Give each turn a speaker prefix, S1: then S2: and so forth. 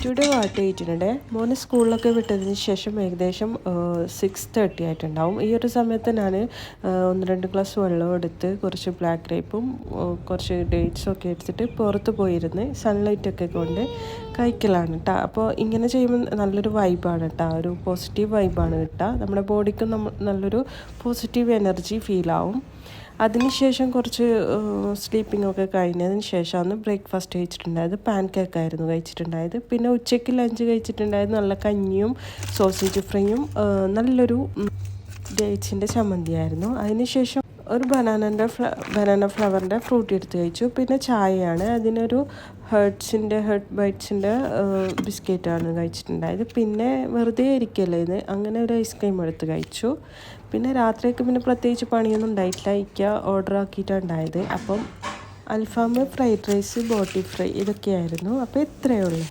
S1: Today what കഴിച്ചിട്ടുണ്ട്. മോനെ സ്കൂളിലൊക്കെ വിട്ടതിന് ശേഷം ഏകദേശം 6:30 ആയിട്ടുണ്ടാവും. ഈ ഒരു സമയത്ത് ഞാൻ 1-2 ഗ്ലാസ് വെള്ളം എടുത്ത് കുറച്ച് ബ്ലാക്ക് ഗ്രേപ്പും കുറച്ച് ഡേറ്റ്സും ഒക്കെ എടുത്തിട്ട് പുറത്ത് പോയിരുന്ന് സൺലൈറ്റൊക്കെ കൊണ്ട് കഴിക്കലാണ് കേട്ടോ. അപ്പോൾ ഇങ്ങനെ ചെയ്യുമ്പോൾ നല്ലൊരു വൈബാണ് കേട്ടോ, ഒരു പോസിറ്റീവ് വൈബാണ് കിട്ടുക. നമ്മുടെ ബോഡിക്ക് നല്ലൊരു പോസിറ്റീവ് എനർജി ഫീലാവും. അതിനുശേഷം കുറച്ച് സ്ലീപ്പിംഗ് ഒക്കെ കഴിഞ്ഞതിന് ശേഷമാണ് ബ്രേക്ക്ഫാസ്റ്റ് കഴിച്ചിട്ടുണ്ടായത്. പാൻ കേക്കായിരുന്നു കഴിച്ചിട്ടുണ്ടായത്. പിന്നെ ഉച്ചയ്ക്ക് ലഞ്ച് കഴിച്ചിട്ടുണ്ടായത് നല്ല കഞ്ഞിയും സോസേജ് ഫ്രൈയും നല്ലൊരു ഡേറ്റ്സിൻ്റെ ചമ്മന്തിയായിരുന്നു. അതിനുശേഷം ഒരു ബനാന ഫ്ലവറിൻ്റെ ഫ്രൂട്ട് എടുത്ത് കഴിച്ചു. പിന്നെ ചായയാണ്, അതിനൊരു ഹെർട്ട് ബൈറ്റ്സിൻ്റെ ബിസ്ക്കറ്റാണ് കഴിച്ചിട്ടുണ്ടായത്. പിന്നെ വെറുതെ ഇരിക്കല്ലേ ഇത്, അങ്ങനെ ഒരു ഐസ്ക്രീം എടുത്ത് കഴിച്ചു. പിന്നെ രാത്രിയൊക്കെ പിന്നെ പ്രത്യേകിച്ച് പണിയൊന്നും ഉണ്ടായിട്ടില്ല, ഓർഡർ ആക്കിയിട്ടാണ് ഉണ്ടായത്. അപ്പം അൽഫാം, ഫ്രൈഡ് റൈസ്, ബോട്ടി ഫ്രൈ ഇതൊക്കെയായിരുന്നു. അപ്പോൾ ഇത്രയേ ഉള്ളൂ.